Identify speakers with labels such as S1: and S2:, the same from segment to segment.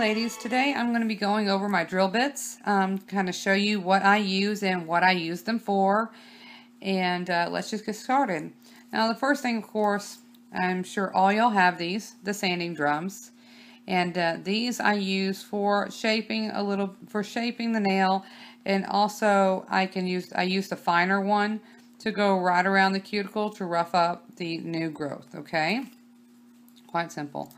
S1: ladies, today I'm going to be going over my drill bits, kind of show you what I use and what I use them for, and let's just get started. Now the first thing, of course, I'm sure all y'all have these, the sanding drums, and these I use for shaping shaping the nail, and also I use the finer one to go right around the cuticle to rough up the new growth, okay? Quite simple.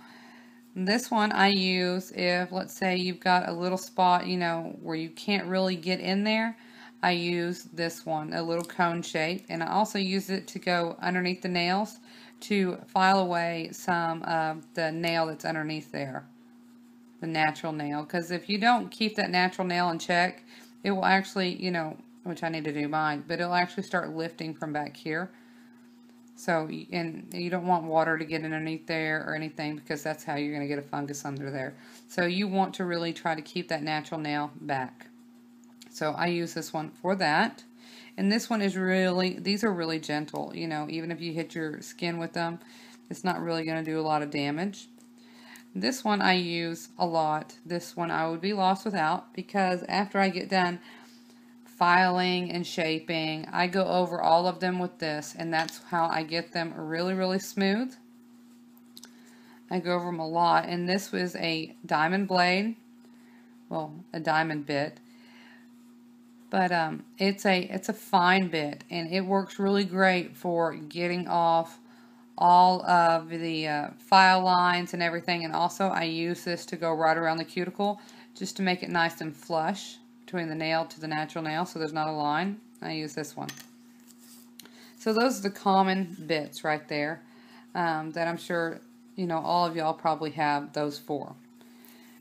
S1: This one I use if, let's say, you've got a little spot, you know, where you can't really get in there. I use this one, a little cone shape, and I also use it to go underneath the nails to file away some of the nail that's underneath there, the natural nail. Because if you don't keep that natural nail in check, it will actually, you know, which I need to do mine, but it'll actually start lifting from back here. So, and you don't want water to get underneath there or anything, because that's how you're going to get a fungus under there. So you want to really try to keep that natural nail back. So I use this one for that. And this one is really, these are really gentle. You know, even if you hit your skin with them, it's not really going to do a lot of damage. This one I use a lot. This one I would be lost without, because after I get done filing and shaping, I go over all of them with this, and that's how I get them really, really smooth. I go over them a lot, and this was a diamond blade, well, a diamond bit, but it's a fine bit, and it works really great for getting off all of the file lines and everything. And also I use this to go right around the cuticle just to make it nice and flush between the nail to the natural nail, so there's not a line. I use this one. So those are the common bits right there that I'm sure, you know, all of y'all probably have those for.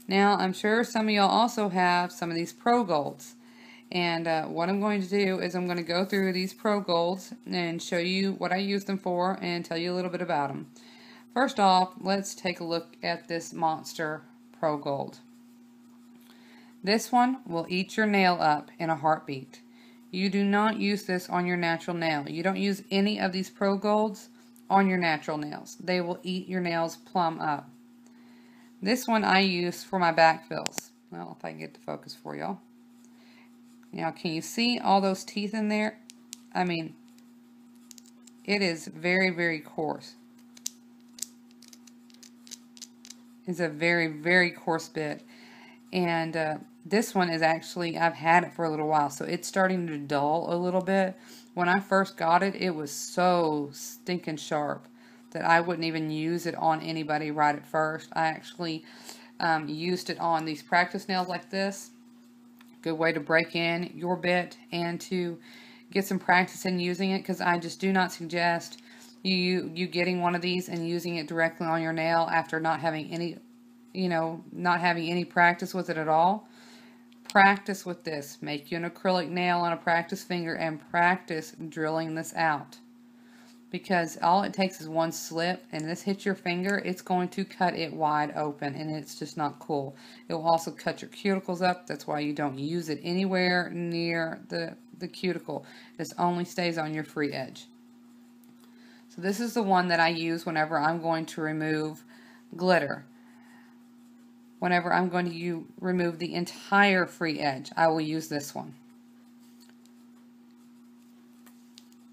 S1: Now I'm sure some of y'all also have some of these Pro Golds, and what I'm going to do is I'm going to go through these Pro Golds and show you what I use them for and tell you a little bit about them. First off, let's take a look at this Monster Pro Gold. This one will eat your nail up in a heartbeat. You do not use this on your natural nail. You don't use any of these Pro Golds on your natural nails. They will eat your nails plumb up. This one I use for my backfills. Well, if I can get the focus for y'all. Now, can you see all those teeth in there? I mean, it is very, very coarse. It's a very, very coarse bit. And this one is actually, I've had it for a little while, so it's starting to dull a little bit. When I first got it, it was so stinking sharp that I wouldn't even use it on anybody right at first. I actually used it on these practice nails like this. Good way to break in your bit and to get some practice in using it, because I just do not suggest you getting one of these and using it directly on your nail after not having any, you know, not having any practice with it at all. Practice with this. Make you an acrylic nail on a practice finger and practice drilling this out. Because all it takes is one slip and this hits your finger, it's going to cut it wide open, and it's just not cool. It will also cut your cuticles up. That's why you don't use it anywhere near the cuticle. This only stays on your free edge. So this is the one that I use whenever I'm going to remove glitter. Whenever I'm going to remove the entire free edge, I will use this one.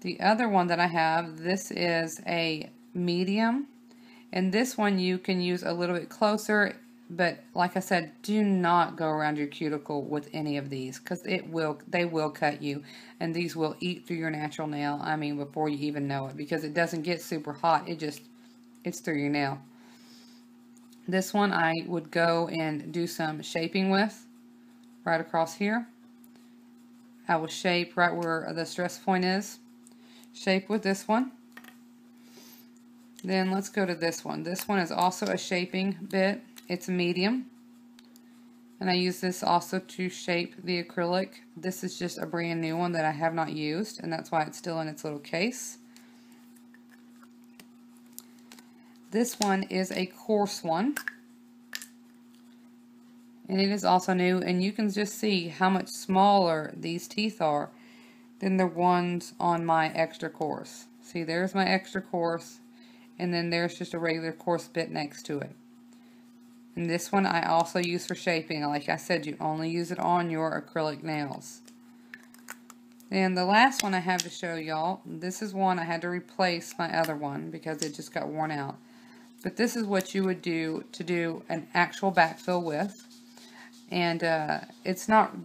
S1: The other one that I have, this is a medium, and this one you can use a little bit closer, but like I said, do not go around your cuticle with any of these, because they will cut you, and these will eat through your natural nail, I mean, before you even know it, because it doesn't get super hot, it's through your nail. This one I would go and do some shaping with, right across here. I will shape right where the stress point is. Shape with this one. Then let's go to this one. This one is also a shaping bit. It's a medium. And I use this also to shape the acrylic. This is just a brand new one that I have not used, and that's why it's still in its little case. This one is a coarse one, and it is also new, and you can just see how much smaller these teeth are than the ones on my extra coarse. See, there's my extra coarse, and then there's just a regular coarse bit next to it. And this one I also use for shaping. Like I said, you only use it on your acrylic nails. And the last one I have to show y'all, this is one I had to replace my other one because it just got worn out. But this is what you would do to do an actual backfill with. And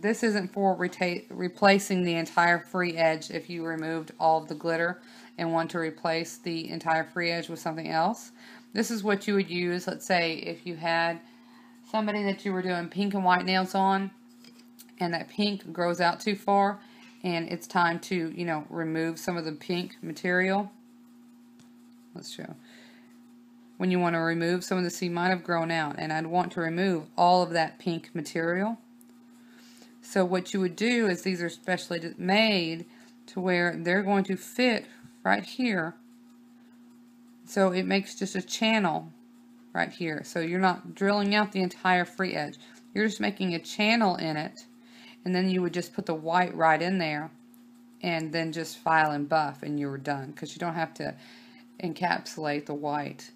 S1: this isn't for replacing the entire free edge if you removed all of the glitter and want to replace the entire free edge with something else. This is what you would use, let's say, if you had somebody that you were doing pink and white nails on, and that pink grows out too far, and it's time to, you know, remove some of the pink material. Let's show. When you want to remove some of the, see, might have grown out, and I'd want to remove all of that pink material. So what you would do is, these are specially made to where they're going to fit right here. So it makes just a channel right here. So you're not drilling out the entire free edge. You're just making a channel in it, and then you would just put the white right in there and then just file and buff, and you were done, because you don't have to encapsulate the white.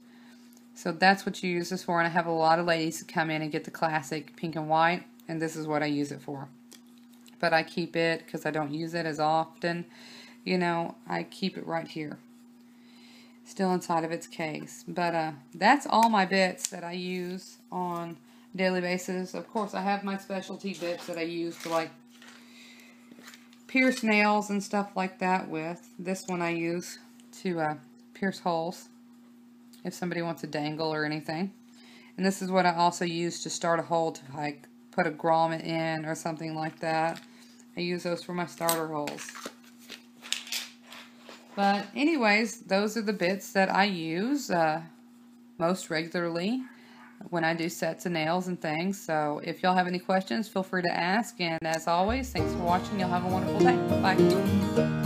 S1: So that's what you use this for, and I have a lot of ladies that come in and get the classic pink and white, and this is what I use it for. But I keep it, because I don't use it as often, you know, I keep it right here, still inside of its case. But that's all my bits that I use on a daily basis. Of course, I have my specialty bits that I use to, like, pierce nails and stuff like that with. This one I use to pierce holes if somebody wants a dangle or anything. And this is what I also use to start a hole, to like put a grommet in or something like that. I use those for my starter holes. But anyways, those are the bits that I use most regularly when I do sets of nails and things. So if y'all have any questions, feel free to ask. And as always, thanks for watching. Y'all have a wonderful day. Bye.